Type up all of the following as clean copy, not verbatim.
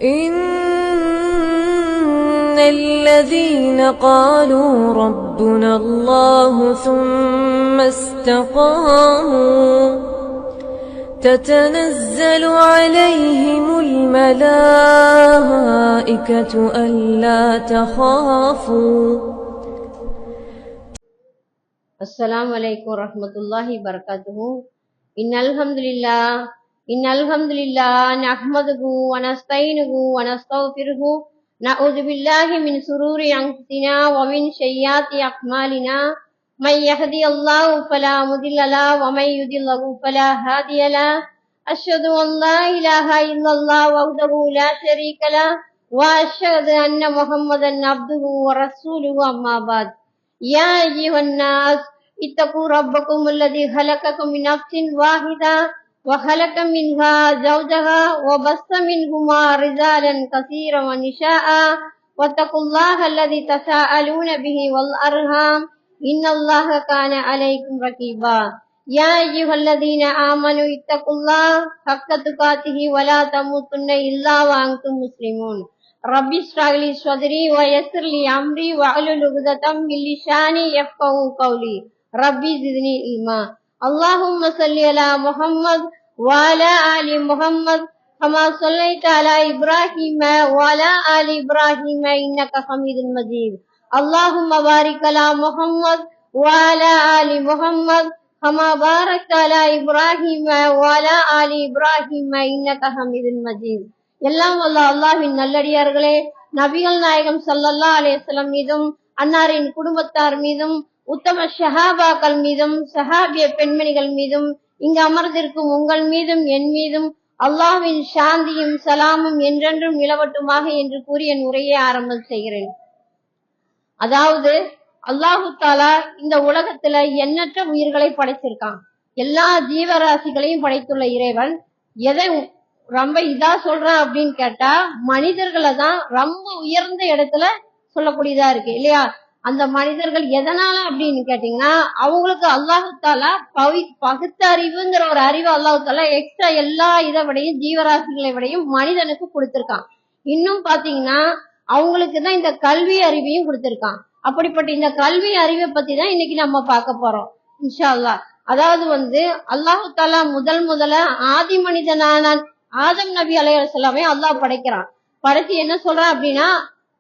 إن الذين قالوا ربنا الله ثم استقاموا تتنزل عليهم الملائكة ألا تخافوا. السلام عليكم ورحمة الله وبركاته. إن الحمد لله نحمده ونستعينه ونستغفره نعوذ بالله من شرور أنفسنا ومن سيئات أعمالنا من يهدي الله فلا مضل له ومن يضلل فلا هادي له. أشهد أن لا إله إلا الله وحده لا شريك له وأشهد أن محمدا عبده ورسوله. أما بعد، يا أيها الناس اتقوا ربكم الذي خلقكم من نفس واحدة وخلق منها زوجها وبث منهما رجالا كثيرا ونساء واتقوا الله الذي تساءلون به والأرحام إن الله كان عليكم رقيبا. يا أيها الذين آمنوا اتقوا الله حق تقاته ولا تموتن إلا وأنتم مسلمون. ربي اشرح لي صدري ويسر لي أمري واحلل عقدة من لساني يفقهوا قولي. ربي زدني علما. اللهم صل على محمد وعلى آل محمد كما صليت على إبراهيم وعلى آل إبراهيم إنك حميد مجيد. اللهم بارك على محمد وعلى آل محمد كما باركت على إبراهيم وعلى آل إبراهيم إنك حميد مجيد. எல்லாம் வல்ல அல்லாஹ்வின் நல்லடியார்களே, நபிகள் நாயகம் ஸல்லல்லாஹு அலைஹி வஸல்லம் மீதும் அன்னாரின் குடும்பத்தார் மீதும் உத்தம ஷஹாபாக்கள் மீதும் சஹாபிய பெண்மணிகள் மீதும் இங்கு அமர்ந்திருக்கும் உங்கள் மீதும் என் மீதும் அல்லாஹ்வின் சாந்தியும் சலாமும் என்றென்றும் நிலவட்டுமாக என்று கூறி என் உரையை ஆரம்பம் செய்கிறேன். அதாவது, அல்லாஹு தாலா இந்த உலகத்துல எண்ணற்ற உயிர்களை படைச்சிருக்கான். எல்லா ஜீவராசிகளையும் படைத்துள்ள இறைவன் எதை ரொம்ப இதா சொல்றான் அப்படின்னு கேட்டா, மனிதர்களை தான் ரொம்ப உயர்ந்த இடத்துல சொல்லக்கூடியதா இருக்கு இல்லையா? அந்த மனிதர்கள் எதனால அப்படின்னு கேட்டீங்கன்னா, அவங்களுக்கு அல்லாஹு தாலா பகுத்தறிவுங்கிற ஒரு அறிவு அல்லாஹு தாலா எக்ஸ்ட்ரா எல்லா இதை விடையும் ஜீவராசிகளை விடையும் மனிதனுக்கு கொடுத்திருக்கான். இன்னும் பாத்தீங்கன்னா அவங்களுக்கு தான் இந்த கல்வி அறிவையும் கொடுத்திருக்கான். அப்படிப்பட்ட இந்த கல்வி அறிவை பத்தி தான் இன்னைக்கு நம்ம பார்க்க போறோம் இன்ஷா அல்லாஹ். அதாவது அல்லாஹு தாலா முதல்ல ஆதி மனிதனான ஆதம் நபி அலைஹிஸ்ஸலாமை அல்லாஹ் படைக்கிறான். படைச்சு என்ன சொல்றான் அப்படின்னா,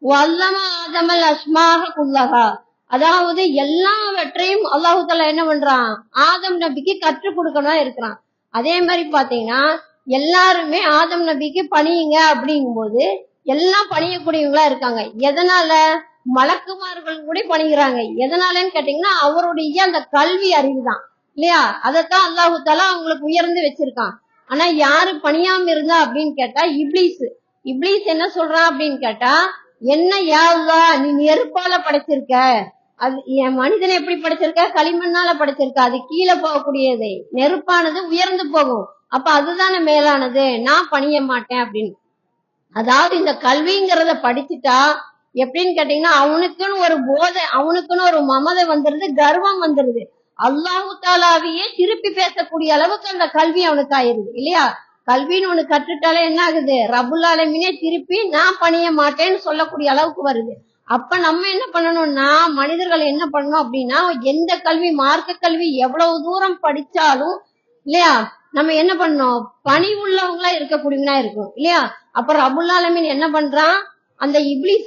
வல்லம ஆதமல் அஸ்மாக குல்லஹா, அதாவது எல்லாவற்றையும் அல்லாஹு தாலா என்ன பண்றான், ஆதம் நபிக்கு கற்றுக் கொடுக்கணும் இருக்கிறான். அதே மாதிரி பாத்தீங்கன்னா எல்லாருமே ஆதம் நபிக்கு பணியுங்க அப்படிங்கும் போது எல்லாம் பணியக்கூடியவங்களா இருக்காங்க. எதனால? மலக்குமார்கள் கூட பணிகிறாங்க. எதனாலன்னு கேட்டீங்கன்னா அவருடைய அந்த கல்வி அறிவு தான் இல்லையா? அதைத்தான் அல்லாஹு தாலா அவங்களுக்கு உயர்ந்து வச்சிருக்கான். ஆனா யாரு பணியாம இருந்தா அப்படின்னு கேட்டா இப்லீஸ் என்ன சொல்றான் அப்படின்னு கேட்டா, என்ன யா அல்லாஹ் நீ நெருப்பால படைச்சிருக்க, அது என் மனிதனை எப்படி படைச்சிருக்க, களிமண்ணால படைச்சிருக்க, அது கீழே போகக்கூடியது, நெருப்பானது உயர்ந்து போகும், அப்ப அதுதானே மேலானது, நான் பணிய மாட்டேன் அப்படின்னு. அதாவது இந்த கல்விங்கிறத படிச்சுட்டா எப்படின்னு கேட்டீங்கன்னா அவனுக்குன்னு ஒரு போதை, அவனுக்குன்னு ஒரு மமதை வந்துருது, கர்வம் வந்துருது. அல்லாஹு தாலாவையே திருப்பி பேசக்கூடிய அளவுக்கு அந்த கல்வி அவனுக்கு ஆயிருது இல்லையா? கல்வின்னு ஒண்ணு கற்றுட்டாலே என்ன ஆகுது, ரப்புல் ஆலமீனே திருப்பி நான் பணிய மாட்டேன்னு சொல்லக்கூடிய அளவுக்கு வருது. அப்ப நம்ம என்ன பண்ணணும்னா, மனிதர்கள் என்ன பண்ணணும் அப்படின்னா, எந்த கல்வி, மார்க்க கல்வி எவ்வளவு தூரம் படிச்சாலும் இல்லையா, நம்ம என்ன பண்ணணும், பணி உள்ளவங்களா இருக்கக்கூடியவனா இருக்கும் இல்லையா? அப்ப ரப்புல் ஆலமீன் என்ன பண்றான், அந்த இப்லீஸ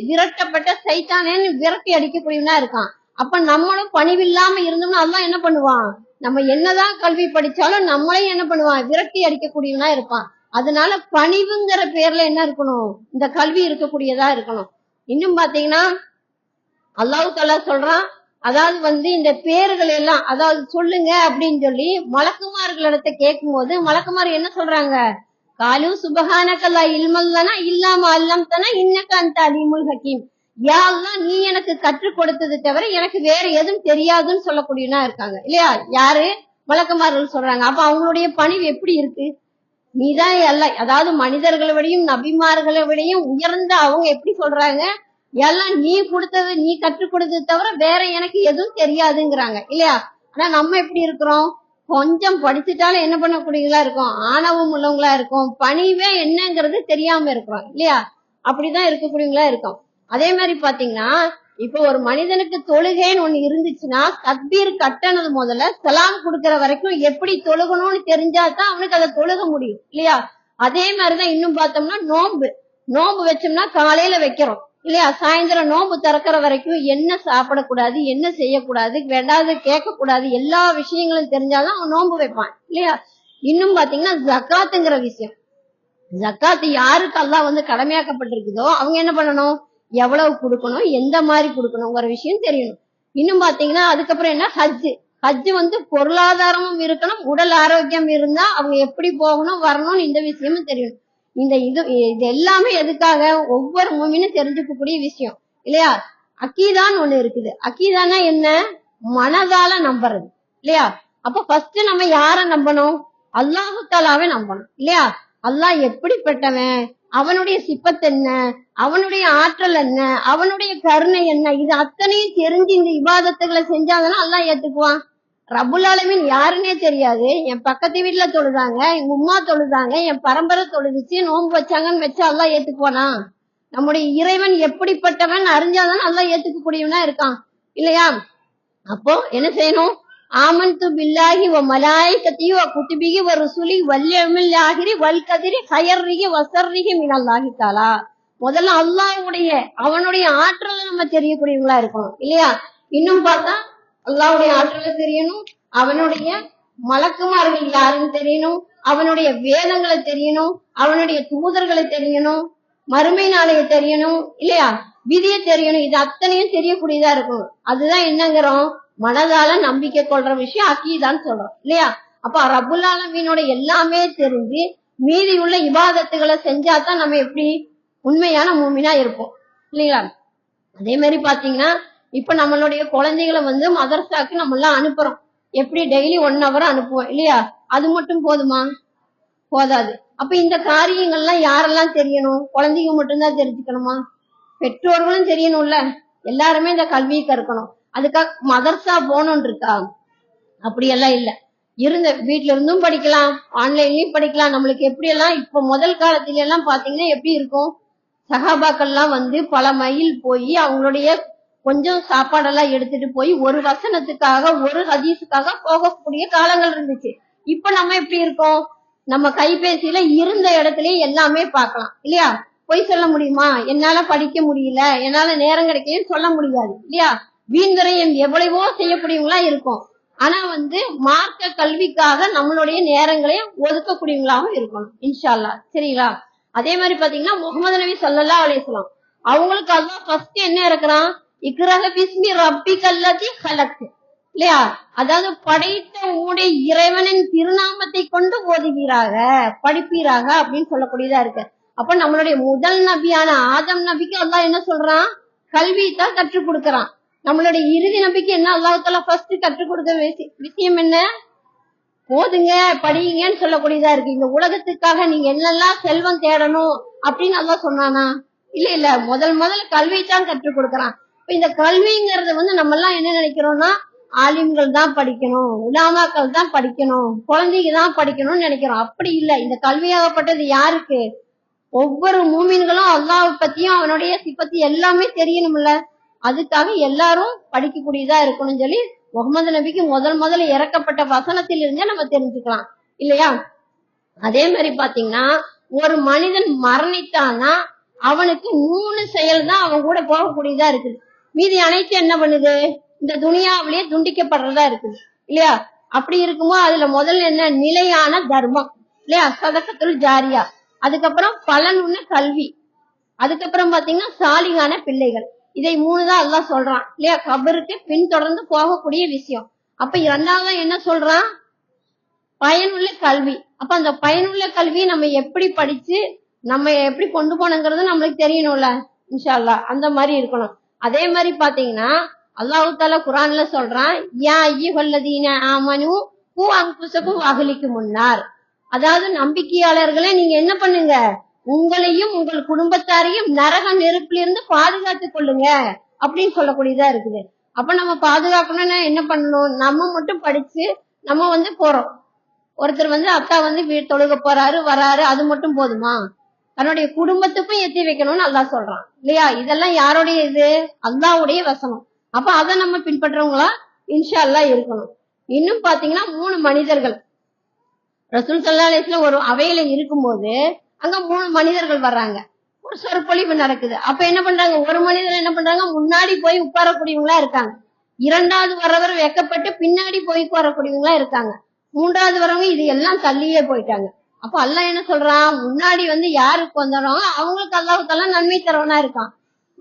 விரட்டப்பட்ட சைத்தானேன்னு விரட்டி அடிக்கக்கூடியவனா இருக்கான். அப்ப நம்மளும் பணிவில்லாம இருந்தோம்னா அல்லாஹ் என்ன பண்ணுவான், நம்ம என்னதான் கல்வி படிச்சாலும் நம்மளையும் என்ன பண்ணுவான், விரட்டி அடிக்கக்கூடியவனா இருப்பான். அதனால பணிவுங்கிற பேர்ல என்ன இருக்கணும், இந்த கல்வி இருக்கக்கூடியதா இருக்கணும். இன்னும் பாத்தீங்கன்னா அல்லாஹ் தஆலா சொல்றான், அதாவது இந்த பேர்கள் எல்லாம் அதாவது சொல்லுங்க அப்படின்னு சொல்லி மலக்குமார்களிடத்தை கேட்கும் போது மலக்குமார் என்ன சொல்றாங்க, காலு சுபஹானகல்லா இல்மல்லனா இல்லாம அல்லம்தனா இன்னக அன்த அலீமுல் ஹக்கீம், யா அல்லாஹ் நீ எனக்கு கற்றுக் கொடுத்தது தவிர எனக்கு வேற எதுவும் தெரியாதுன்னு சொல்லக்கூடியவனா இருக்காங்க இல்லையா? யாரு? மலக்குமார்கள் சொல்றாங்க. அப்ப அவங்களுடைய பணிவு எப்படி இருக்கு, நீதான் எல்லாம், அதாவது மனிதர்களை விடையும் நபிமார்களை விடையும் உயர்ந்த அவங்க எப்படி சொல்றாங்க, எல்லாம் நீ கொடுத்தது, நீ கற்றுக் கொடுத்தது தவிர வேற எனக்கு எதுவும் தெரியாதுங்கிறாங்க இல்லையா? ஆனா நம்ம எப்படி இருக்கிறோம், கொஞ்சம் படிச்சுட்டாலும் என்ன பண்ணக்கூடியவங்களா இருக்கும், ஆணவம் உள்ளவங்களா இருக்கும், பணிவே என்னங்கிறது தெரியாம இருக்கிறோம் இல்லையா, அப்படிதான் இருக்கக்கூடியவங்களா இருக்கும். அதே மாதிரி பாத்தீங்கன்னா இப்ப ஒரு மனிதனுக்கு தொழுகைன்னு ஒண்ணு இருந்துச்சுன்னா தக்பீர் கட்டணது முதல்ல சலாம் கொடுக்கற வரைக்கும் எப்படி தொழுகணும்னு தெரிஞ்சாதான் அவனுக்கு அதை தொழுக முடியும் இல்லையா. அதே மாதிரிதான் இன்னும் பார்த்தோம்னா நோம்பு வச்சோம்னா காலையில வைக்கிறோம் இல்லையா, சாயந்தரம் நோம்பு திறக்கிற வரைக்கும் என்ன சாப்பிடக்கூடாது, என்ன செய்யக்கூடாது, வேண்டாவது கேட்கக்கூடாது, எல்லா விஷயங்களும் தெரிஞ்சாதான் அவன் நோம்பு வைப்பான் இல்லையா. இன்னும் பாத்தீங்கன்னா ஜக்காத்துங்கிற விஷயம், ஜக்காத்து யாருக்கு அல்லாஹ் கடமையாக்கப்பட்டிருக்குதோ அவங்க என்ன பண்ணணும், எவ்வளவு கொடுக்கணும், எந்த மாதிரி கொடுக்கணுங்கிற விஷயம் தெரியணும். இன்னும் பாத்தீங்கன்னா அதுக்கப்புறம் என்ன, ஹஜ் பொருளாதாரமும் இருக்கணும், உடல் ஆரோக்கியம் இருந்தா அவங்க எப்படி போகணும் வரணும்னு இந்த விஷயமும் தெரியணும். இது எல்லாமே எதுக்காக, ஒவ்வொரு மூமினும் தெரிஞ்சுக்கக்கூடிய விஷயம் இல்லையா. அக்கீதான்னு ஒண்ணு இருக்குது. அக்கீதானா என்ன, மனதால நம்புறது இல்லையா. அப்ப ஃபர்ஸ்ட் நம்ம யார நம்பணும், அல்லாஹு தஆலாவை நம்பணும் இல்லையா. அல்லாஹ் எப்படிப்பட்டவன், அவனுடைய சிப்பத் என்ன, அவனுடைய ஆற்றல் என்ன, அவனுடைய கருணை என்ன, இது அத்தனையும் தெரிஞ்சு இந்த இபாதத்துகளை செஞ்சாங்கன்னா அல்லாஹ் ஏத்துக்குவான். ரப்புல் ஆலமீன் யாருன்னே தெரியாது, என் பக்கத்து வீட்டுல தொழுதாங்க, எங்க உம்மா தொழுதாங்க, என் பரம்பரை தொழுதுச்சு, நோன்பு வச்சாங்கன்னு வச்சா அல்லாஹ் ஏத்துக்குவானா. நம்முடைய இறைவன் எப்படிப்பட்டவன் அறிஞ்சாதானே அல்லாஹ் ஏத்துக்கக்கூடியவனா இருக்கான் இல்லையா. அப்போ என்ன செய்யணும், ஆமன்து பில்லாஹி வ மலாயிகத்திஹி வ குதுபிஹி வ ருசுலிஹி வல் யௌமில் ஆகிரி வல் கதிரி ஹைரிஹி வ ஷர்ரிஹி மினல்லாஹி தஆலா. முதல்ல அல்லாஹ்வுடைய அவனுடைய ஆற்றலை நம்ம தெரியக்கூடியவங்களா இருக்கணும் இல்லையா. இன்னும் பார்த்தா அல்லாஹ்வுடைய ஆற்றலை தெரியணும், அவனுடைய மலக்குமார்கள் யாருன்னு தெரியணும், அவனுடைய வேதங்களை தெரியணும், அவனுடைய தூதர்களை தெரியணும், மறுமை நாளைய தெரியணும் இல்லையா, விதியை தெரியணும். இது அத்தனையும் தெரியக்கூடியதா இருக்கணும். அதுதான் என்னங்கிறோம், மனதால நம்பிக்கை கொள்ற விஷயம் அக்கீதான்னு சொல்றோம் இல்லையா. அப்ப ரப்புல் ஆலமீனோட எல்லாமே தெரிஞ்சு மீதி உள்ள இபாதத்துகளை செஞ்சாதான் நம்ம எப்படி உண்மையான மூமினா இருப்போம் இல்லைங்களா. அதே மாதிரி பாத்தீங்கன்னா இப்ப நம்மளுடைய குழந்தைகளை மதரசாக்கு நம்ம எல்லாம் அனுப்புறோம், எப்படி டெய்லி 1 hour அனுப்புவோம் இல்லையா. அது மட்டும் போதுமா, போதாது. அப்ப இந்த காரியங்கள்லாம் யாரெல்லாம் தெரியணும், குழந்தைங்க மட்டும்தான் தெரிஞ்சுக்கணுமா, பெற்றோர்களும் தெரியணும்ல. எல்லாருமே இந்த கல்வியை கற்கணும். அதுக்காக மதரசா போகணும்னு இருக்கா, அப்படியெல்லாம் இல்ல. வீட்டுல இருந்தும் படிக்கலாம், ஆன்லைன்லயும் படிக்கலாம். நம்மளுக்கு எப்படி எல்லாம் இப்ப முதல் காலத்துல எல்லாம் பாத்தீங்கன்னா எப்படி இருக்கும், சஹாபாக்கள்லாம் பல மைல் போய் அவங்களுடைய கொஞ்சம் சாப்பாடெல்லாம் எடுத்துட்டு போய் ஒரு வசனத்துக்காக ஒரு ஹதீஸுக்காக போகக்கூடிய காலங்கள் இருந்துச்சு. இப்ப நம்ம எப்படி இருக்கோம், நம்ம கைபேசியில இருந்த இடத்துலயே எல்லாமே பார்க்கலாம் இல்லையா. போய் சொல்ல முடியுமா, என்னால படிக்க முடியல, என்னால நேரம் கிடைக்கலன்னு சொல்ல முடியாது இல்லையா. வீண்விரயம் எவ்வளவோ செய்யக்கூடியவங்களா இருக்கும். ஆனா மார்க்க கல்விக்காக நம்மளுடைய நேரங்களை ஒதுக்கக்கூடியவங்களாகவும் இருக்கணும் இன்ஷா அல்லாஹ் சரிங்களா. அதே மாதிரி பாத்தீங்கன்னா முகமது நபி ஸல்லல்லாஹு அலைஹி வஸல்லம் அவங்களுக்கு அல்லாஹ் ஃபர்ஸ்ட் என்ன இருக்கிறான், இக்ரஹ பிஸ்மி ரப்பிக்கல்லதி ஹலக் இல்லையா. அதாவது படைத்த உங்களுடைய இறைவனின் திருநாமத்தை கொண்டு ஓதுவீராக, படிப்பீராக அப்படின்னு சொல்லக்கூடியதா இருக்கு. அப்ப நம்மளுடைய முதல் நபியான ஆதம் நபிக்கு அல்லாஹ் என்ன சொல்றான், கல்வி தான் கற்றுக் கொடுக்கறான். நம்மளுடைய இறுதி நபிக்கு என்ன அல்லாஹ் தஆலா ஃபர்ஸ்ட் கற்றுக் கொடுக்க விஷயம் என்ன, போதுங்க படியுங்கன்னு சொல்லக்கூடியதா இருக்கு. இந்த உலகத்துக்காக நீங்க என்னெல்லாம் செல்வம் தேடணும் அப்படின்னு அல்லாஹ் சொன்னானா, இல்ல முதல் கல்வி தான் கற்றுக் கொடுக்கறான். இந்த கல்விங்கிறது நம்ம எல்லாம் என்ன நினைக்கிறோம்னா, ஆலிம்கள் தான் படிக்கணும், உலாமாக்கள் தான் படிக்கணும், குழந்தைங்க தான் படிக்கணும்னு நினைக்கிறோம். அப்படி இல்ல. இந்த கல்வியாகப்பட்டது யாருக்கு, ஒவ்வொரு மூமின்களும் அல்லாஹ் பத்தியும் அவனுடைய சிப்பத்தி எல்லாமே தெரியணும்ல. அதுக்காக எல்லாரும் படிக்கக்கூடியதா இருக்கணும்னு சொல்லி முகமது நபிக்கு முதல்ல இறக்கப்பட்ட வசனத்தில் இருந்தே நம்ம தெரிஞ்சுக்கலாம் இல்லையா. அதே மாதிரி பாத்தீங்கன்னா ஒரு மனிதன் மரணித்தான்னா அவனுக்கு 3 செயல் தான் அவன் கூட போகக்கூடியதா இருக்குது. மீதி அனைத்து என்ன பண்ணுது, இந்த துனியாவிலேயே துண்டிக்கப்படுறதா இருக்குது இல்லையா. அப்படி இருக்குமோ அதுல முதல்ல என்ன, நிலையான தர்மம் இல்லையா, சதகத்துல் ஜாரியா. அதுக்கப்புறம் பலனுள்ள கல்வி. அதுக்கப்புறம் பாத்தீங்கன்னா சாலிகான பிள்ளைகள். இதை 3 தான் அல்லாஹ் சொல்றான் இல்லையா, கபருக்கு பின்தொடர்ந்து போகக்கூடிய விஷயம். அப்ப 2வது என்ன சொல்றான், பயனுள்ள கல்வி. அப்ப அந்த பயனுள்ள கல்வியை நம்ம எப்படி படிச்சு நம்ம எப்படி கொண்டு போனோங்கிறது நம்மளுக்கு தெரியணும்ல இன்ஷா அல்லாஹ். அந்த மாதிரி இருக்கணும். அதே மாதிரி பாத்தீங்கன்னா அல்லாஹ் தஆலா குர்ஆன்ல சொல்றான், யா அய்யுஹல்லதீன ஆமனு கூ அன்ஃபுஸகும் வஅஹ்லிக்கும் முன்னார். அதாவது நம்பிக்கையாளர்களே நீங்க என்ன பண்ணுங்க, உங்களையும் உங்கள் குடும்பத்தாரையும் நரக நெருப்பிலிருந்து பாதுகாத்துக் கொள்ளுங்க அப்படின்னு சொல்லக்கூடியதா இருக்குது. அப்ப நம்ம பாதுகாக்கணும்னா என்ன பண்ணணும், நம்ம மட்டும் படிச்சு நம்ம வந்து போறோம். ஒருத்தர் வந்து அப்பா வந்து தொழுக போறாரு வராரு, அது மட்டும் போதுமா? தன்னுடைய குடும்பத்துக்கும் எத்தி வைக்கணும்னு அல்லாஹ் சொல்றான் இல்லையா? இதெல்லாம் யாருடைய இது? அல்லாஹ்வுடைய வசனம். அப்ப அதை நம்ம பின்பற்றவங்களா இன்ஷா அல்லாஹ் இருக்கணும். இன்னும் பாத்தீங்கன்னா 3 மனிதர்கள் ரசூல் ஸல்லல்லாஹு அலைஹி வஸல்லம் ஒரு அவையில இருக்கும்போது அங்க 3 மனிதர்கள் வர்றாங்க. ஒரு சொற்பொழிவு நடக்குது. அப்ப என்ன பண்றாங்க? ஒரு மனிதர் என்ன பண்றாங்க? முன்னாடி போய் உட்காரக்கூடியவங்களா இருக்காங்க. 2வது வரவர் வெக்கப்பட்டு பின்னாடி போய் உட்காரக்கூடியவங்களா இருக்காங்க. 3வது வரவங்க இது எல்லாம் தள்ளியே போயிட்டாங்க. அப்ப அல்லாஹ் என்ன சொல்றான்? முன்னாடி வந்து யாருக்கு வந்தாலும் அவங்களுக்கு அல்லாஹ் தஆலா நன்மை தரவனா இருக்கான்.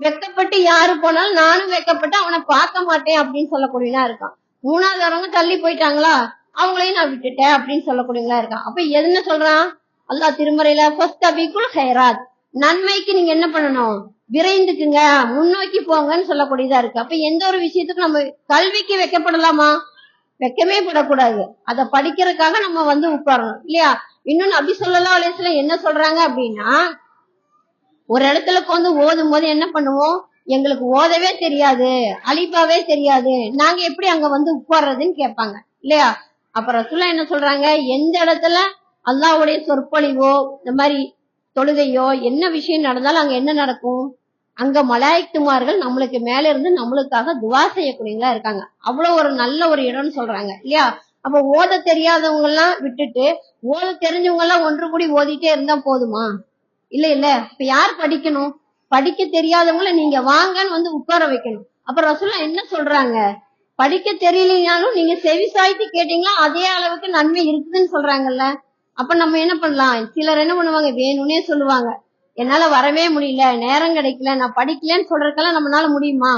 வெக்கப்பட்டு யாரு போனாலும் நானும் வெக்கப்பட்டு அவனை பார்க்க மாட்டேன் அப்படின்னு சொல்லக்கூடியவனா இருக்கான். 3வது வரவங்க தள்ளி போயிட்டாங்களா, அவங்களையும் நான் விட்டுட்டேன் அப்படின்னு சொல்லக்கூடியவங்களா இருக்கான். அப்ப என்ன சொல்றான் அல்லாஹ் திருமறையில? ஃபஸ்தபிகுல் ஹைராத், நன்மைக்கு நீங்க என்ன பண்ணணும்? விரைந்துக்குங்க, முன்னோக்கி போங்கன்னு சொல்லக்கூடியதா இருக்கு. அப்ப எந்த ஒரு விஷயத்துக்கும் நம்ம கல்விக்கு வைக்கப்படலாமா? வெக்கமே படக்கூடாது. அதை படிக்கிறதுக்காக நம்ம வந்து உட்காரணும் இல்லையா? இன்னும் நபி ஸல்லல்லாஹு அலைஹி வஸல்லம் என்ன சொல்றாங்க அப்படின்னா, ஒரு இடத்துல வந்து ஓதும் போது என்ன பண்ணுவோம்? எங்களுக்கு ஓதவே தெரியாது, அலிபாவே தெரியாது, நாங்க எப்படி அங்க வந்து உட்கார்றதுன்னு கேட்பாங்க இல்லையா? அப்ப ரசூலுல்லாஹ் என்ன சொல்றாங்க? எந்த இடத்துல அல்லாஹ்வுடைய சொற்பொழிவோ இந்த மாதிரி தொழுகையோ என்ன விஷயம் நடந்தாலும் அங்க என்ன நடக்கும்? அங்க மலாயிக்துமார்கள் நம்மளுக்கு மேல இருந்து நம்மளுக்காக துவா செய்யக்கூடியவங்களா இருக்காங்க. அவ்வளவு ஒரு நல்ல ஒரு இடம்னு சொல்றாங்க இல்லையா? அப்ப ஓத தெரியாதவங்க எல்லாம் விட்டுட்டு ஓத தெரிஞ்சவங்க எல்லாம் ஒன்று கூடி ஓதிட்டே இருந்தா போதுமா? இல்ல இல்ல. இப்ப யார் படிக்கணும்? படிக்க தெரியாதவங்கள நீங்க வாங்கன்னு வந்து உட்கார வைக்கணும். அப்ப ரசூலுல்லாஹ் என்ன சொல்றாங்க? படிக்க தெரியலனாலும் நீங்க செவி சாய்த்து கேட்டீங்களா அதே அளவுக்கு நன்மை இருக்குதுன்னு சொல்றாங்கல்ல. அப்ப நம்ம என்ன பண்ணலாம்? சிலர் என்ன பண்ணுவாங்க? வேணும்னே சொல்லுவாங்க, என்னால வரவே முடியல, நேரம் கிடைக்கல, நான் படிக்கலன்னு சொல்றதுக்கெல்லாம் நம்மளால முடியுமா?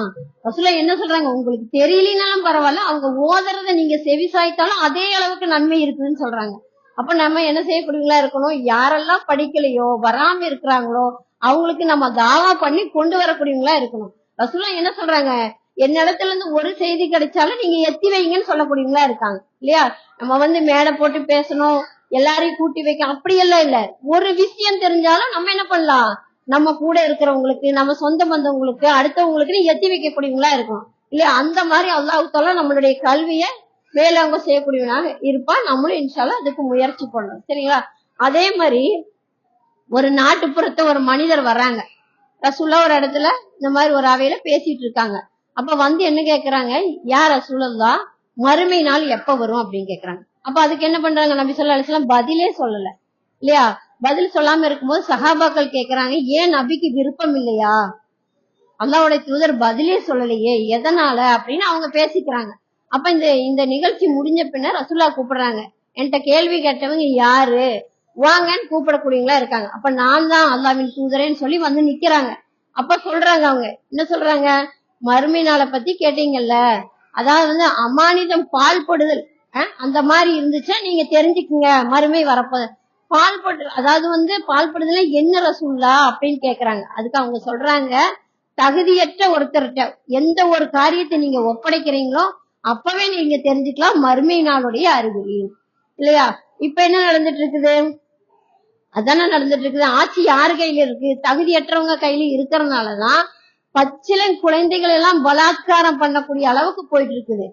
ரசூலுல்லாஹ் என்ன சொல்றாங்க? உங்களுக்கு தெரியலனாலும் பரவாயில்ல, அவங்க ஓதுறத நீங்க செவி சாய்த்தாலும் அதே அளவுக்கு நன்மை இருக்குதுன்னு சொல்றாங்க. அப்ப நம்ம என்ன செய்யக்கூடியவங்களா இருக்கணும்? யாரெல்லாம் படிக்கலையோ வராம இருக்கிறாங்களோ அவங்களுக்கு நம்ம தாவா பண்ணி கொண்டு வரக்கூடியவங்களா இருக்கணும். ரசூலுல்லாஹ் என்ன சொல்றாங்க? என்னிடத்துல இருந்து ஒரு செய்தி கிடைச்சாலும் நீங்க எத்தி வைங்கன்னு சொல்லக்கூடியவங்களா இருக்காங்க இல்லையா? நம்ம வந்து மேடை போட்டு பேசணும், எல்லாரையும் கூட்டி வைக்க அப்படியெல்லாம் இல்ல. ஒரு விஷயம் தெரிஞ்சாலும் நம்ம என்ன பண்ணலாம்? நம்ம கூட இருக்கிறவங்களுக்கு, நம்ம சொந்த பந்தவங்களுக்கு, அடுத்தவங்களுக்கு எத்தி வைக்கக்கூடியவங்களா இருக்கணும் இல்லையா? அந்த மாதிரி அல்லாஹ் தஆலா நம்மளுடைய கல்வியை மேலோங்க செய்யக்கூடியவனாக இருப்பான். நம்மளும் இன்ஷா அல்லாஹ் அதுக்கு முயற்சி பண்ணணும். சரிங்களா? அதே மாதிரி ஒரு நாட்டுப்புறத்த ஒரு மனிதர் வர்றாங்க. ரசூலுல்லாஹ் ஒரு இடத்துல இந்த மாதிரி ஒரு அவையில பேசிட்டு இருக்காங்க. அப்ப வந்து என்ன கேக்குறாங்க? யா ரசூலல்லாஹ், மறுமை நாள் எப்ப வரும் அப்படின்னு கேக்குறாங்க. அப்ப அதுக்கு என்ன பண்றாங்க? நபி ஸல்லல்லாஹு அலைஹி வஸல்லம் பதிலே சொல்லல இல்லையா? பதில் சொல்லாம இருக்கும்போது சஹாபாக்கள் கேக்குறாங்க, ஏன் நபிக்கு விருப்பம் இல்லையா? அல்லாஹ்வுடைய தூதர் பதிலே சொல்லலையே, எதனால அப்படின்னு அவங்க பேசிக்கிறாங்க. அப்ப இந்த நிகழ்ச்சி முடிஞ்ச பின்ன ரசூலுல்லாஹ் கூப்பிடுறாங்க. என்கிட்ட கேள்வி கேட்டவங்க யாரு? வாங்கன்னு கூப்பிடக்கூடியவங்களா இருக்காங்க. அப்ப நான் தான் அல்லாஹ்வின் தூதரேன்னு சொல்லி வந்து நிக்கிறாங்க. அப்ப சொல்றாங்க, அவங்க என்ன சொல்றாங்க? மறுமை நாளை பத்தி கேட்டீங்கல்ல, அதாவது வந்து அமானிதம் பால் படுதல் அந்த மாதிரி இருந்துச்சா நீங்க தெரிஞ்சுக்குங்க, மறுமை வரப்போ பால் படு, அதாவது வந்து பால் படுதல என்ன ரசூலுல்லாஹ் அப்படின்னு கேக்குறாங்க. அதுக்கு அவங்க சொல்றாங்க, தகுதியற்ற ஒருத்தர்கிட்ட எந்த ஒரு காரியத்தை நீங்க ஒப்படைக்கிறீங்களோ அப்பவே நீங்க தெரிஞ்சுக்கலாம் மறுமை நாளுடைய அறிகுறி இல்லையா? இப்ப என்ன நடந்துட்டு இருக்குது? அதானே நடந்துட்டு இருக்குது. ஆட்சி யாரு கையில இருக்கு? தகுதியற்றவங்க கையில இருக்கிறதுனாலதான் பச்சிளம் குழந்தைகள் எல்லாம் பலாத்காரம் பண்ணக்கூடிய அளவுக்கு போயிட்டு இருக்குது.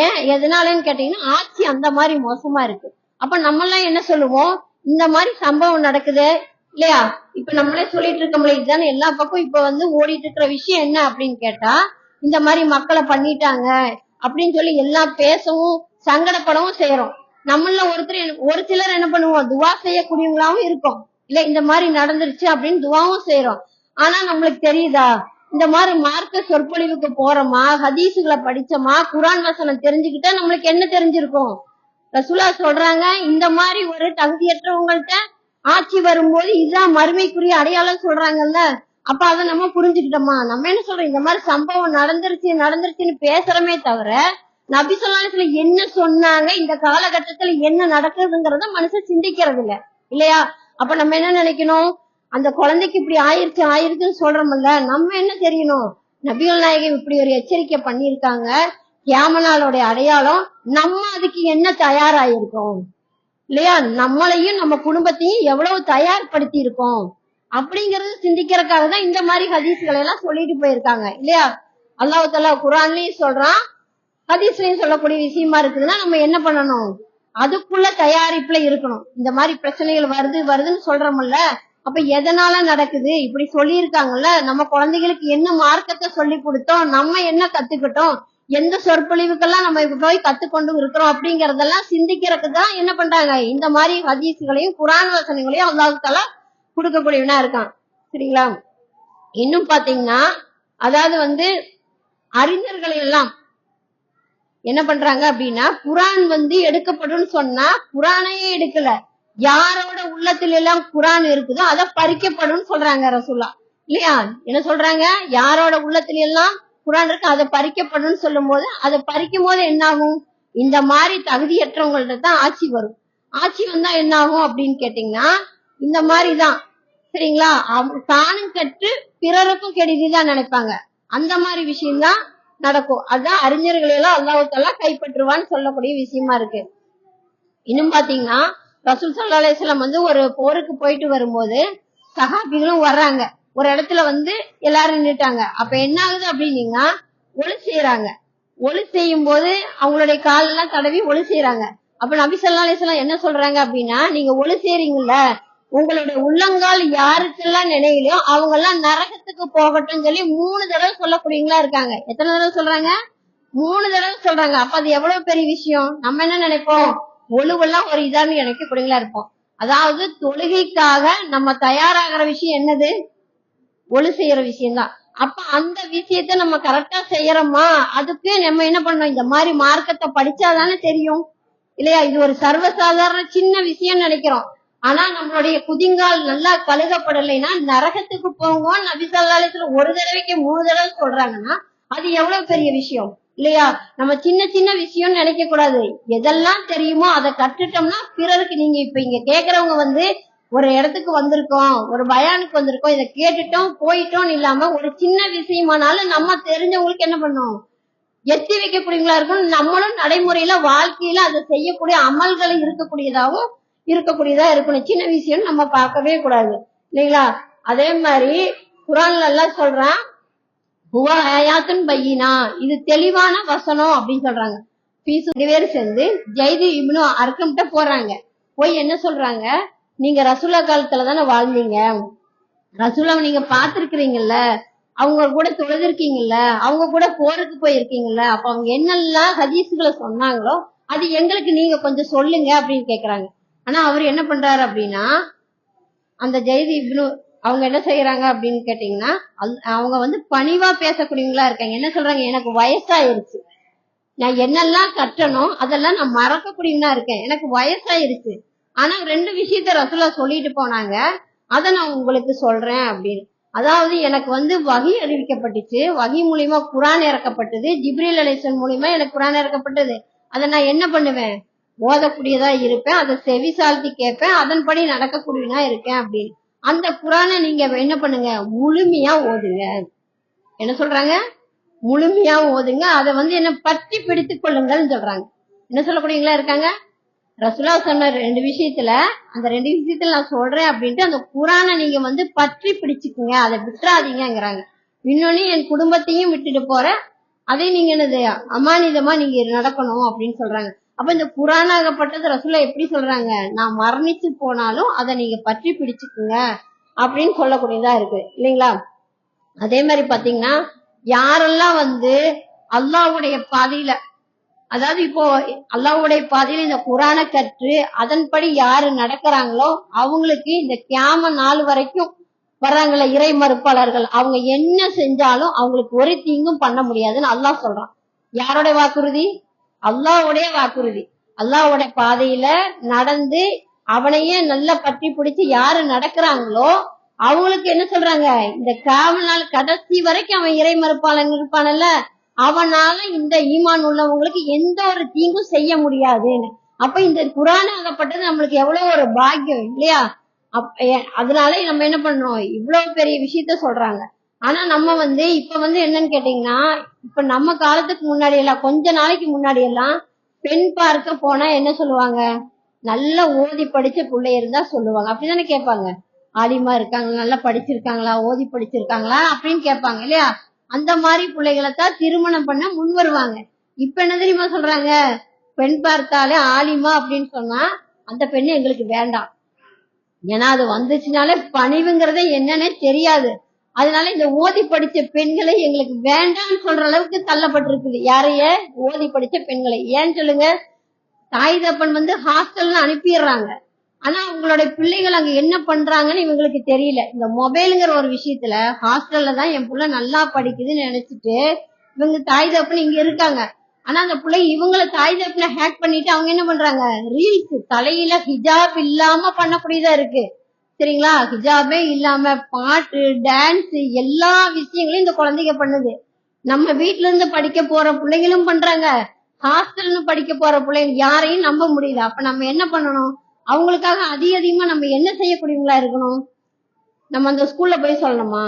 ஏன் எதனாலன்னு கேட்டீங்கன்னா ஆட்சி அந்த மாதிரி மோசமா இருக்கு. அப்ப நம்ம எல்லாம் என்ன சொல்லுவோம்? இந்த மாதிரி சம்பவம் நடக்குது இல்லையா? இப்ப நம்மளே சொல்லிட்டு இருக்கோம்ல, இதுதானே எல்லா பக்கம் இப்ப வந்து ஓடிட்டு இருக்கிற விஷயம் என்ன அப்படின்னு கேட்டா, இந்த மாதிரி மக்களை பண்ணிட்டாங்க அப்படின்னு சொல்லி எல்லாம் பேசவும் சங்கடப்படவும் செய்யறோம். நம்மள ஒரு சிலர் என்ன பண்ணுவோம்? துவா செய்யக்கூடியவங்களாவும் இருக்கும் இல்ல, இந்த மாதிரி நடந்துருச்சு அப்படின்னு துவாவும் செய்யறோம். ஆனா நம்மளுக்கு தெரியுதா? இந்த மாதிரி மார்க்க சொற்பொழிவுக்கு போறோமா, ஹதீசுகளை படிச்சோமா, குர்ஆன் வசனம் தெரிஞ்சுக்கிட்டா நம்மளுக்கு என்ன தெரிஞ்சிருக்கும்? ரசூலுல்லாஹ் சொல்றாங்க, இந்த மாதிரி ஒரு தகுதியற்றவங்கள்ட்ட ஆட்சி வரும்போது இதுதான் மறுமைக்குரிய அடையாளம் சொல்றாங்கல்ல. அப்ப அதை நம்ம புரிஞ்சுக்கிட்டோமா? நம்ம என்ன சொல்றோம்? இந்த மாதிரி சம்பவம் நடந்துருச்சுன்னு பேசுறமே தவிர நபி ஸல்லல்லாஹு அலைஹி வஸல்லம் என்ன சொன்னாங்க, இந்த காலகட்டத்துல என்ன நடக்குதுங்கிறத மனுஷன் சிந்திக்கிறது இல்லையா? அப்ப நம்ம என்ன நினைக்கணும்? அந்த குழந்தைக்கு இப்படி ஆயிருச்சுன்னு சொல்றோம்ல, நம்ம என்ன தெரியணும்? நபிகள் நாயகம் இப்படி ஒரு எச்சரிக்கை பண்ணியிருக்காங்க, கியாம நாளுடைய அடையாளம், நம்ம அதுக்கு என்ன தயாராயிருக்கோம் இல்லையா? நம்மளையும் நம்ம குடும்பத்தையும் எவ்வளவு தயார்படுத்தி இருக்கோம் அப்படிங்கறது சிந்திக்கிறதுக்காக தான் இந்த மாதிரி ஹதீஸ்களை எல்லாம் சொல்லிட்டு போயிருக்காங்க இல்லையா? அல்லாஹ் தஆலா குர்ஆன்லயும் சொல்றான், ஹதீஸ்லயும் சொல்லக்கூடிய விஷயமா இருக்குதுன்னா நம்ம என்ன பண்ணணும், அதுக்குள்ள தயாரிப்புல இருக்கணும். இந்த மாதிரி பிரச்சனைகள் வருதுன்னு சொல்றோம்ல, அப்ப எதனால நடக்குது, இப்படி சொல்லி இருக்காங்கல்ல, நம்ம குழந்தைகளுக்கு என்ன மார்க்கத்தை சொல்லி கொடுத்தோம், நம்ம என்ன கத்துக்கிட்டோம், எந்த சொற்பொழிவுக்கெல்லாம் நம்ம இப்ப போய் கத்துக்கொண்டு இருக்கிறோம் அப்படிங்கறதெல்லாம் சிந்திக்கிறதுக்கு தான் என்ன பண்றாங்க, இந்த மாதிரி ஹதீஸ்களையும் குர்ஆன் வசனங்களையும் அல்லாஹ் தஆலா கொடுக்கக்கூடியவனா இருக்கான். சரிங்களா? இன்னும் பாத்தீங்கன்னா, அதாவது அறிஞர்கள் எல்லாம் என்ன பண்றாங்க அப்படின்னா, குர்ஆன் எடுக்கப்படும் சொன்னா குர்ஆனையே எடுக்கல, யாரோட உள்ளத்துல எல்லாம் குர்ஆன் இருக்குதோ அதை பறிக்கப்படும் சொல்றாங்க ரசூலா. இல்லையா? என்ன சொல்றாங்க, யாரோட உள்ளத்துல எல்லாம் குர்ஆன் இருக்கு அதை பறிக்கப்படும் சொல்லும் போது, அதை பறிக்கும் போது என்ன ஆகும், இந்த மாதிரி தகுதியற்றவங்கள்ட்ட தான் ஆட்சி வரும். ஆட்சி வந்தா என்ன ஆகும் அப்படின்னு கேட்டீங்கன்னா, இந்த மாதிரிதான். சரிங்களா? தானும் கற்று பிறருக்கும் கெடுதிதான் நினைப்பாங்க. அந்த மாதிரி விஷயம்தான் நடக்கும். அதான் அறிஞர்கள் எல்லாம் அல்லாஹ் தஆலா கைப்பற்றுவான்னு சொல்லக்கூடிய விஷயமா இருக்கு. இன்னும் பாத்தீங்கன்னா, ரசூல் ஸல்லல்லாஹு அலைஹி வஸல்லம் ஒரு போருக்கு போயிட்டு வரும்போது சஹாபிகளும் வர்றாங்க. ஒரு இடத்துல எல்லாரும் நின்னுட்டாங்க. அப்ப என்ன ஆகுது அப்படின்னீங்கன்னா, ஒளி செய்யறாங்க. ஒளி செய்யும் போது அவங்களுடைய காலெல்லாம் தடவி ஒளி செய்யறாங்க. அப்ப நபி ஸல்லல்லாஹு அலைஹி வஸல்லம் என்ன சொல்றாங்க அப்படின்னா, நீங்க ஒளி செய்றீங்கல்ல, உங்களுடைய உள்ளங்கால் யாருக்கெல்லாம் நினைவிலையோ அவங்க எல்லாம் நரகத்துக்கு போகட்டும் சொல்லி 3 தடவை சொல்லக்கூடியவங்களா இருக்காங்க. எத்தனை தடவை சொல்றாங்க? 3 தடவை சொல்றாங்க. அப்ப அது எவ்வளவு பெரிய விஷயம். நம்ம என்ன நினைப்போம், ஒழுவெல்லாம் ஒரு இதான்னு நினைக்கக்கூடியவங்களா இருப்போம். அதாவது தொழுகைக்காக நம்ம தயாராகிற விஷயம் என்னது, ஒளி செய்யற விஷயம்தான். அப்ப அந்த விஷயத்த நம்ம கரெக்டா செய்யறோமா, அதுக்கு நம்ம என்ன பண்ணோம், இந்த மாதிரி மார்க்கத்தை படிச்சாதானே தெரியும். இல்லையா? இது ஒரு சர்வசாதாரண சின்ன விஷயம் நினைக்கிறோம். ஆனா நம்மளுடைய குதிங்கால் நல்லா கழுகப்படலைன்னா நரகத்துக்கு போவோம் நபி ஸல்லல்லாஹு அலைஹி வஸல்லம் ஒரு தடவைக்கு 3 தடவை சொல்றாங்கன்னா அது எவ்வளவு பெரிய விஷயம். இல்லையா? நம்ம சின்ன சின்ன விஷயம் நினைக்க கூடாது. எதெல்லாம் தெரியுமோ அதை கற்றுட்டோம்னா பிறருக்கு, நீங்க இப்ப இங்க கேக்குறவங்க ஒரு இடத்துக்கு வந்திருக்கோம், ஒரு பயானுக்கு வந்திருக்கோம், இதை கேட்டுட்டோம் போயிட்டோம் இல்லாம ஒரு சின்ன விஷயமானாலும் நம்ம தெரிஞ்சவங்களுக்கு என்ன பண்ணோம், எத்தி வைக்கக்கூடியவங்களா இருக்கும். நம்மளும் நடைமுறையில வாழ்க்கையில அதை செய்யக்கூடிய அமல்களை இருக்கக்கூடியதா இருக்கணும். சின்ன விஷயம் நம்ம பார்க்கவே கூடாது. இல்லைங்களா? அதே மாதிரி குர்ஆன்ல எல்லாம் சொல்றான், ஹுவ ஆயாத்துன் பையினா, இது தெளிவான வசனம் அப்படின்னு சொல்றாங்க. பேர் சேர்ந்து ஜைது இப்னு அர்கம்ட்ட போறாங்க. போய் என்ன சொல்றாங்க, நீங்க ரசூலா காலத்துல தானே வாழ்ந்தீங்க, ரசூலாவை நீங்க பாத்துருக்கீங்கல்ல, அவங்க கூட தொழுதிருக்கீங்கல்ல, அவங்க கூட போருக்கு போயிருக்கீங்கல்ல, அப்ப அவங்க என்னெல்லாம் ஹதீஸ்களை சொன்னாங்களோ அது எங்களுக்கு நீங்க கொஞ்சம் சொல்லுங்க அப்படின்னு கேக்குறாங்க. ஆனா அவர் என்ன பண்றாரு அப்படின்னா, அந்த ஜெயிது இப்னு அவங்க என்ன செய்யறாங்க அப்படின்னு கேட்டீங்கன்னா, அவங்க பணிவா பேசக்கூடியவங்களா இருக்காங்க. என்ன சொல்றாங்க, எனக்கு வயசாயிருச்சு, நான் என்னெல்லாம் கட்டணும் அதெல்லாம் நான் மறக்கக்கூடியவனா இருக்கேன், எனக்கு வயசாயிருச்சு. ஆனா 2 விஷயத்த ரசூலா சொல்லிட்டு போனாங்க, அதை நான் உங்களுக்கு சொல்றேன் அப்படின்னு. அதாவது எனக்கு வஹி அறிவிக்கப்பட்டுச்சு, வஹி மூலியமா குர்ஆன் இறக்கப்பட்டது, ஜிப்ரீல் அலைஹிஸ்ஸலாம் மூலியமா எனக்கு குர்ஆன் இறக்கப்பட்டது. அதை நான் என்ன பண்ணுவேன், ஓதக்கூடியதா இருப்பேன், அதை செவிசாழ்த்தி கேட்பேன், அதன்படி நடக்கக்கூடியனா இருக்கேன் அப்படின்னு. அந்த குர்ஆனை நீங்க என்ன பண்ணுங்க, முழுமையா ஓதுங்க. என்ன சொல்றாங்க, முழுமையா ஓதுங்க, அதை என்ன பற்றி பிடித்துக் கொள்ளுங்கள்னு சொல்றாங்க. என்ன சொல்லக்கூடியவங்களா இருக்காங்க, ரசூலா சொன்ன 2 விஷயத்துல அந்த 2 விஷயத்துல நான் சொல்றேன் அப்படின்ட்டு அந்த குர்ஆனை நீங்க பற்றி பிடிச்சுக்குங்க, அதை விட்டுறாதீங்கிறாங்க. இன்னொன்னு, என் குடும்பத்தையும் விட்டுட்டு போறேன், அதை நீங்க என்னது அமானிதமா நீங்க நடக்கணும் அப்படின்னு சொல்றாங்க. அப்ப இந்த குர்ஆனாகப்பட்டது ரசூலா எப்படி சொல்றாங்க, நான் மரணிச்சு போனாலும் அதை நீங்க பற்றி பிடிச்சுக்குங்க அப்படின்னு சொல்லக்கூடியதா இருக்கு. இல்லைங்களா? அதே மாதிரி பாத்தீங்கன்னா, யாரெல்லாம் அல்லாஹ்வுடைய பாதையில, அதாவது இப்போ அல்லாஹ்வுடைய பாதையில இந்த குர்ஆனை கற்று அதன்படி யாரு நடக்கிறாங்களோ அவங்களுக்கு இந்த கியாம நாள் வரைக்கும் வர்றாங்கல்ல இறை மறுப்பாளர்கள், அவங்க என்ன செஞ்சாலும் அவங்களுக்கு ஒரு தீங்கும் பண்ண முடியாதுன்னு அல்லாஹ் சொல்றான். யாருடைய வாக்குறுதி? அல்லாஹ்வுடைய வாக்குறுதி. அல்லாஹ்வுடைய பாதையில நடந்து அவனையே நல்லா பற்றி பிடிச்சு யாரு நடக்கிறாங்களோ அவங்களுக்கு என்ன சொல்றாங்க, இந்த கியாம நாள் கடைசி வரைக்கும் அவன் இறை மறுப்பாளன் இருப்பானல்ல, அவனால இந்த ஈமான் உள்ளவங்களுக்கு எந்த ஒரு தீங்கும் செய்ய முடியாதுன்னு. அப்ப இந்த குர்ஆன் ஆகப்பட்டது நம்மளுக்கு எவ்வளவு ஒரு பாக்கியம் இல்லையா? அதனால நம்ம என்ன பண்றோம், இவ்வளவு பெரிய விஷயத்த சொல்றாங்க. ஆனா நம்ம இப்ப என்னன்னு கேட்டீங்கன்னா, இப்ப நம்ம காலத்துக்கு முன்னாடி எல்லாம், கொஞ்ச நாளைக்கு முன்னாடி எல்லாம் பெண் பார்க்க போனா என்ன சொல்லுவாங்க, நல்ல ஓதி படிச்ச பிள்ளை இருந்தா சொல்லுவாங்க. அப்படிதானே கேட்பாங்க, ஆலிமா இருக்காங்க, நல்லா படிச்சிருக்காங்களா, ஓதி படிச்சிருக்காங்களா அப்படின்னு கேட்பாங்க இல்லையா? அந்த மாதிரி பிள்ளைகளைத்தான் திருமணம் பண்ண முன் வருவாங்க. இப்ப என்ன தெரியுமா சொல்றாங்க, பெண் பார்த்தாலே ஆலிமா அப்படின்னு சொன்னா அந்த பெண்ணு எங்களுக்கு வேண்டாம். ஏன்னா அது வந்துச்சுனாலே பணிவுங்கிறதே என்னன்னே தெரியாது. அதனால இந்த ஓதி படிச்ச பெண்களை எங்களுக்கு வேண்டாம்னு சொல்ற அளவுக்கு தள்ளப்பட்டிருக்குது. யாரைய? ஓதி படிச்ச பெண்களை. ஏன்னு சொல்லுங்க, தாய் தப்பன் ஹாஸ்டல்னு அனுப்பிடுறாங்க. ஆனா அவங்களுடைய பிள்ளைகள் அங்க என்ன பண்றாங்கன்னு இவங்களுக்கு தெரியல. இந்த மொபைலுங்கிற ஒரு விஷயத்துல ஹாஸ்டல்ல தான் என் புள்ள நல்லா படிக்குதுன்னு நினைச்சிட்டு இவங்க தாய் தப்பன் இங்க இருக்காங்க. ஆனா அந்த பிள்ளை இவங்களை தாய் தப்பனை ஹேக் பண்ணிட்டு அவங்க என்ன பண்றாங்க, ரீல்ஸ் தலையில ஹிஜாப் இல்லாம பண்ணக்கூடியதா இருக்கு. சரிங்களா? ஹிஜாபே இல்லாம பாட்டு, டான்ஸ் எல்லா விஷயங்களையும் இந்த குழந்தைங்க பண்ணுது. நம்ம வீட்டுல இருந்து படிக்க போற பிள்ளைங்களும் பண்றாங்க, ஹாஸ்டல்னு படிக்க போற பிள்ளைங்க. யாரையும் நம்ப முடியல. அப்ப நம்ம என்ன பண்ணணும், அவங்களுக்காக அதிகமா நம்ம என்ன செய்யக்கூடியவங்களா இருக்கணும்? நம்ம அந்த ஸ்கூல்ல போய் சொல்லணுமா,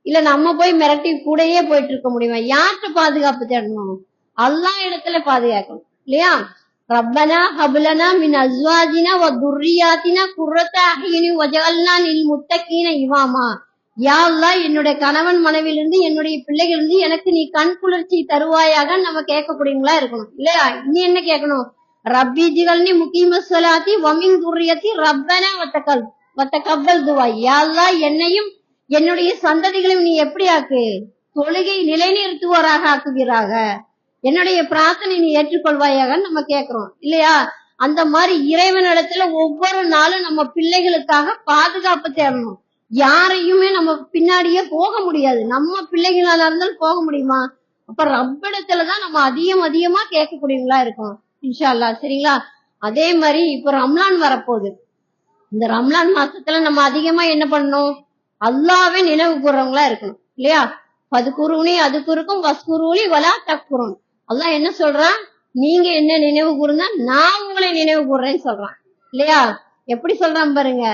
இல்ல நம்ம போய் மிரட்டி கூடயே போயிட்டு இருக்க முடியுமா? யார்கிட்ட பாதுகாப்பு தேடணும்? அல்லாஹ் இடத்துல பாதுகாக்கணும் இல்லையா? ரப்பனா ஹப்லனா மின் அஸ்வாஜினா வ துர்ரியாத்தினா குர்ரத அஹ்யுனி வஜஅல்னா லில் முத்தகீன இமாமா. யா அல்லாஹ், என்னுடைய கணவன் மனைவியிலிருந்து என்னுடைய பிள்ளைகளிலிருந்து எனக்கு நீ கண் குளிர்ச்சி தருவாயாக நம்ம கேட்கக்கூடியவங்களா இருக்கணும் இல்லையா? நீ என்ன கேட்கணும், ரப்பி ஜிகல்னி முகீம ஸலாத்தி வ மின் துர்ரியத்தி ரப்பனா வத்தகப்பல் துவா. யா அல்லாஹ், என்னையும் என்னுடைய சந்ததிகளையும் நீ எப்படி ஆக்கு, தொழுகை நிலைநிறுத்துவோராக ஆக்குகிறாக, என்னுடைய பிரார்த்தனை நீ ஏற்றுக்கொள்வாயாக நம்ம கேட்கிறோம் இல்லையா? அந்த மாதிரி இறைவனிடத்துல ஒவ்வொரு நாளும் நம்ம பிள்ளைகளுக்காக பாதுகாப்பு தேடணும். யாரையுமே நம்ம பின்னாடியே போக முடியாது. நம்ம பிள்ளைகளால இருந்தாலும் போக முடியுமா? அப்ப ரப்பிடத்துலதான் நம்ம அதிகமா கேட்கக்கூடியவங்களா இருக்கோம் இன்ஷா அல்லாஹ். சரிங்களா? அதே மாதிரி இப்ப ரம்லான் வரப்போகுது. இந்த ரம்லான் மாசத்துல நம்ம அதிகமா என்ன பண்ணணும், அல்லாவே நினைவு கூறவங்களா இருக்கணும் இல்லையா? பதுக்குருனி அதுக்குருக்கும் வஸ்குருலி வலா தக்குரும். அல்லாஹ் என்ன சொல்றான், நீங்க என்ன நினைவு கூர்ந்தா நான் உங்களை நினைவு கூர்றேன்னு சொல்றான் இல்லையா? எப்படி சொல்றான் பாருங்க,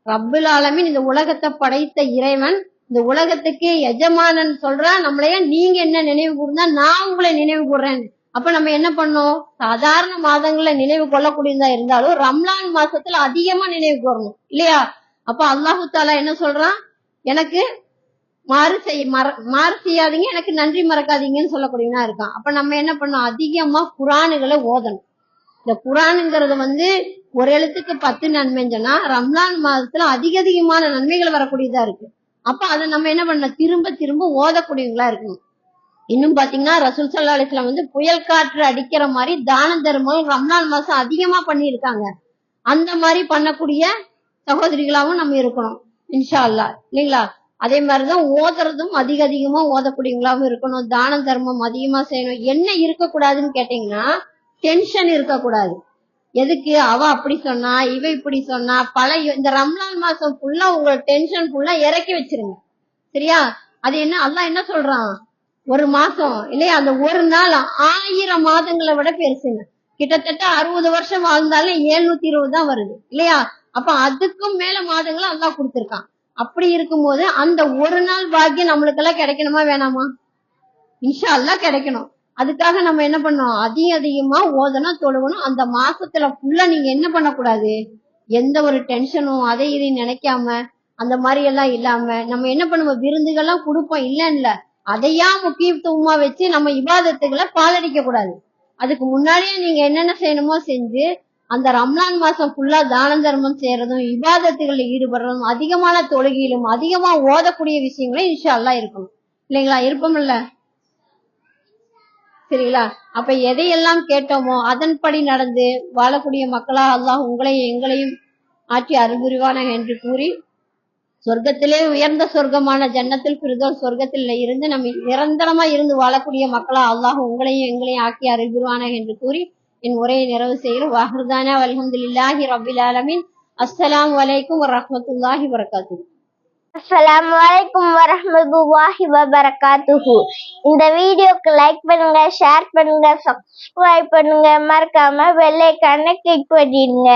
ரப்புல் ஆலமீன் இந்த உலகத்தை படைத்த இறைவன், இந்த உலகத்துக்கு எஜமானன் சொல்றான் நம்மளைய, நீங்க என்ன நினைவு கூர்ந்தா நான் உங்களை நினைவு கூர்றேன். அப்ப நம்ம என்ன பண்ணோம், சாதாரண மாதங்கள்ல நினைவு கொள்ளக்கூடியதா இருந்தாலும் ரம்லான் மாசத்துல அதிகமா நினைவு கூறணும் இல்லையா? அப்ப அல்லாஹு தாலா என்ன சொல்றான், எனக்கு மாறு செய்யாதீங்க, எனக்கு நன்றி மறக்காதீங்கன்னு சொல்லக்கூடியவனா இருக்கான். அப்ப நம்ம என்ன பண்ணோம், அதிகமா குரானுகளை ஓதணும். இந்த குரானுங்கிறது ஒரு எழுத்துக்கு 10 நன்மைன்னு சொன்னா ரம்லான் மாதத்துல அதிகமான நன்மைகள் வரக்கூடியதா இருக்கு. அப்ப அதை நம்ம என்ன பண்ண, திரும்ப திரும்ப ஓதக்கூடியவங்களா இருக்கணும். இன்னும் பாத்தீங்கன்னா ரசூல் ஸல்லல்லாஹு அலைஹி வஸல்லம் புயல் காற்று அடிக்கிற மாதிரி தான தர்மம் ரம்லான் மாசம் அதிகமா பண்ணியிருக்காங்க. அந்த மாதிரி பண்ணக்கூடிய சகோதரிகளாவும் நம்ம இருக்கணும் இன்ஷா அல்லாஹ் இல்லைங்களா? அதே மாதிரிதான் ஓதுறதும் அதிகமா ஓதக்கூடியவங்களாவும் இருக்கணும். தான தர்மம் அதிகமா செய்யணும். என்ன இருக்கக்கூடாதுன்னு கேட்டீங்கன்னா, டென்ஷன் இருக்கக்கூடாது. எதுக்கு, அவ அப்படி சொன்னா இவ இப்படி சொன்னா, இந்த ரம்லான் மாசம் ஃபுல்லா உங்க டென்ஷன் ஃபுல்லா இறக்கி வச்சிருங்க. சரியா? அது என்ன, அல்லாஹ் என்ன சொல்றான், ஒரு மாசம் இல்லையா, அந்த ஒரு நாள் 1000 மாதங்களை விட பெருசுங்க. கிட்டத்தட்ட 60 வருஷம் வாழ்ந்தாலும் 720 தான் வருது இல்லையா? அப்ப அதுக்கும் மேல மாதங்களை அல்லாஹ் கொடுத்திருக்கான். அப்படி இருக்கும்போது அந்த ஒரு நாள் பாக்கியம் நம்மளுக்கெல்லாம் கிடைக்கணுமா வேணாமா? இன்ஷா அல்லாஹ் கிடைக்கணும். அதுக்காக நம்ம என்ன பண்ணோம், அதிகமா ஓதணும், தொழுவணும். அந்த மாசத்துல ஃபுல்லா நீங்க என்ன பண்ணக்கூடாது, எந்த ஒரு டென்ஷனும் அதை இதையும் நினைக்காம அந்த மாதிரி எல்லாம் இல்லாம நம்ம என்ன பண்ணுவோம், விருந்துகள்லாம் கொடுப்போம் இல்ல, அதையா முக்கியத்துவமா வச்சு நம்ம இபாதத்துகளை பாலடிக்க கூடாது. அதுக்கு முன்னாடியே நீங்க என்னென்ன செய்யணுமோ செஞ்சு அந்த ரம்லான் மாசம் ஃபுல்லா தான தர்மம் செய்யறதும் இபாதத்துகளில் ஈடுபடுறதும் அதிகமான தொழுகையிலும் அதிகமா ஓதக்கூடிய விஷயங்களும் இன்ஷா அல்லாஹ் இருக்கணும் இல்லைங்களா? இருப்போம்ல? சரிங்களா? அப்ப எதையெல்லாம் கேட்டோமோ அதன்படி நடந்து வாழக்கூடிய மக்களா அல்லாஹ் உங்களையும் எங்களையும் ஆட்சி அருள் புரிவானாக என்று கூறி, சொர்க்கத்திலே உயர்ந்த சொர்க்கமான ஜன்னத்துல் ஃபிர்தௌஸ் சொர்க்கத்தில் இருந்து நம்ம நிரந்தரமா இருந்து வாழக்கூடிய மக்களா அல்லாஹ் உங்களையும் எங்களையும் ஆக்கி அருள் புரிவானாக என்று கூறி என் உரையை நிறைவு செய்கிறேன். வாஹிர்தானா அல்ஹம்துலில்லாஹி ரப்பில் ஆலமீன். அஸ்ஸலாமு அலைக்கும் வரஹ்மத்துல்லாஹி வபரகாத்துஹு. அஸ்ஸலாமு அலைக்கும் வரஹ்மத்துல்லாஹி வபரகாத்துஹு. இந்த வீடியோக்கு லைக் பண்ணுங்க, ஷேர் பண்ணுங்க, சப்ஸ்கிரைப் பண்ணுங்க, மறக்காம பெல் ஐகானை கிளிக் பண்ணிடுங்க.